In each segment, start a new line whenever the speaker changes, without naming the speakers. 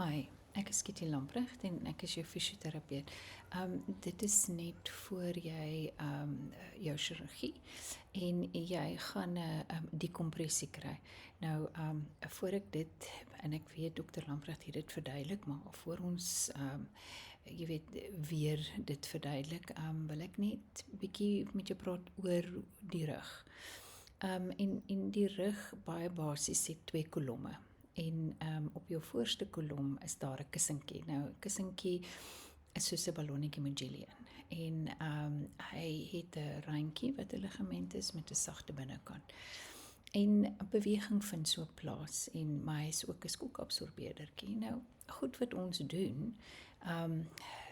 Hi, ek is Kitty Lamprecht en ek is jou fisioterapeut. Dit is net voor jy jou chirurgie en jy gaan 'n dekompressie kry. Nou voor ek dit en ek weet dokter Lamprecht het dit verduidelik, maar voor ons jy weet weer dit verduidelik, wil ek net bietjie met jou praat oor die rug. En die rug baie basies het twee kolomme. En op jou voorste kolom is daar 'n kussentjie. Nou 'n kussentjie is soos 'n ballonnetjie met jelly in. En hy het 'n randjie wat 'n ligament is met 'n sagte binnekant. En beweging vind so plaas maar hy is ook 'n skoekabsorbeerdertjie. Nou goed wat ons doen,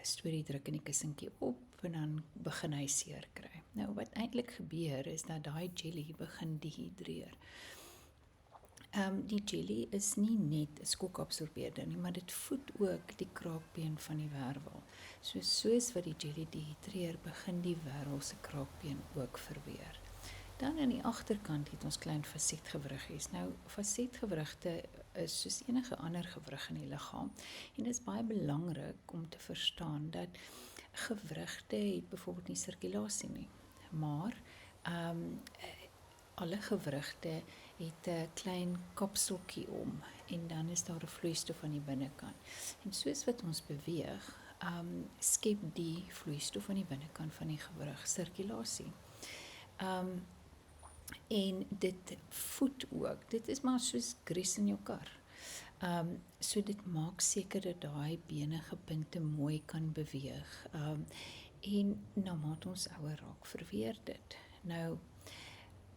stoot die druk in die kussentjie op en dan begin hy seer kry. Nou wat eintlik gebeur is dat daai jelly begin dehidreer. Die jelly is nie net 'n skokabsorbeerder nie, maar dit voed ook die kraakbeen van die wervel. Soos wat die jelly dehidreer, begin die wervel se kraakbeen ook verweer. Dan aan die agterkant het ons klein fasetgewriggies. Nou fasetgewrigte is soos enige ander gewrig in die liggaam en dit is baie belangrik om te verstaan dat gewrigte het byvoorbeeld nie sirkulasie nie, maar alle gewrigte het 'n klein kapseltjie om en dan is daar 'n vloeistof aan die binnekant. En soos wat ons beweeg, skep die vloeistof aan die binnekant van die gewrig sirkulasie. En dit voed ook. Dit is maar soos grease in jou kar. So dit maak seker dat daai benige punte mooi kan beweeg. En nou maak ons ouer raak verweer dit. Nou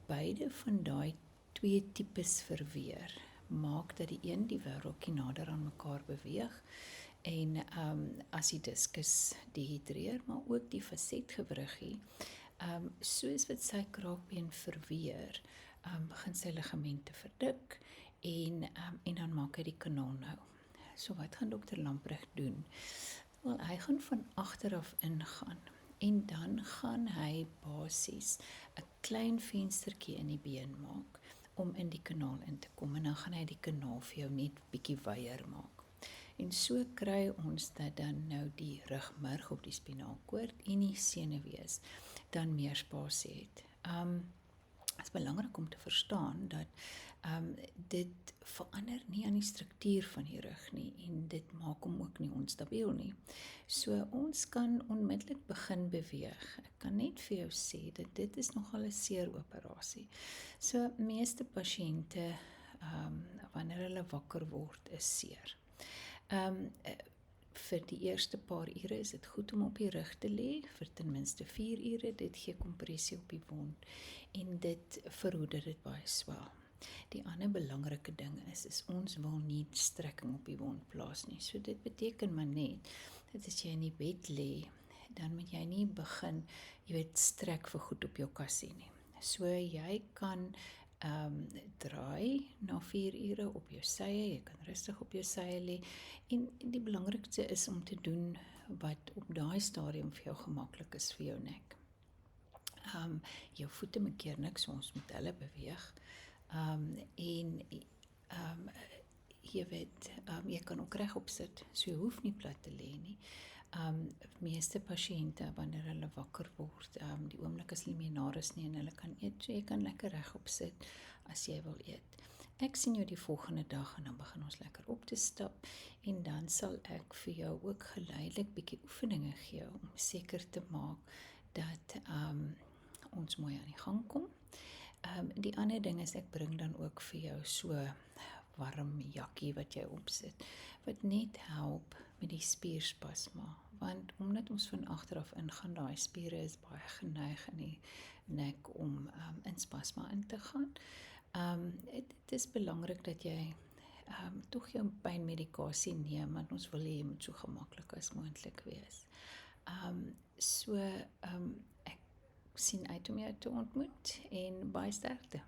beide van daai twee tipes verweer maak dat die wêreltjie nader aan mekaar beweeg en as die diskus dehidreer, maar ook die fasetgewriggie, soos wat sy kraakbeen verweer, begin sy ligamente verdik en dan maak hy die kanaal nou. So wat gaan dokter Lamprecht doen? Wel, hy gaan van agter af ingaan. En dan gaan hy basies 'n klein venstertjie in die been maak om in die kanaal in te kom en dan gaan hy die kanaal vir jou net bietjie wyer maak. En so kry ons dat dan nou die rugmurg op die spinaalkoord en die senuwees dan meer spasie het. Het is belangrik om te verstaan dat dit verander nie aan die struktuur van die rug nie en dit maak hom ook nie onstabiel nie. So ons kan onmiddellik begin beweeg. Ek kan net vir jou sê dat dit is nogal 'n seer operasie. So meeste pasiënte wanneer hulle wakker word is seer. Vir die eerste paar ure is dit goed om op die rug te lê, vir ten minste 4 ure, dit gee kompressie op die wond en dit verhoed dat dit baie swel. Die ander belangrike ding is ons wil nie strekking op die wond plaas nie. So dit beteken maar net, dat as jy in die bed lê, dan moet jy nie begin, strek vir goed op jou kassie nie. So jy kan draai na 4 ure op jou sye, jy kan rustig op jou sye lê en die belangrikste is om te doen wat op daai stadium vir jou gemaklik is vir jou nek. Jou voete maak keer niks, so ons moet hulle beweeg. Jy kan ook regop sit, so jy hoef nie plat te lê nie. Meeste pasiënte, wanneer hulle wakker word, die oomblik as hulle meer nar is nie en hulle kan eet, so jy kan lekker regop sit as jy wil eet. Ek sien jou die volgende dag en dan begin ons lekker op te stap en dan sal ek vir jou ook geleidelik bietjie oefeninge gee om seker te maak dat ons mooi aan die gang kom. Die ander ding is ek bring dan ook vir jou so warm jakkie wat jy opsit, wat net help met die spierspasma, want omdat ons van agter af ingaan, daai spiere is baie geneig in die nek om in spasma in te gaan. Dit is belangrik dat jy tog jou pynmedikasie neem, want ons wil hê jy moet so gemaklik as moontlik wees. Ek sien uit om jou te ontmoet en baie sterkte.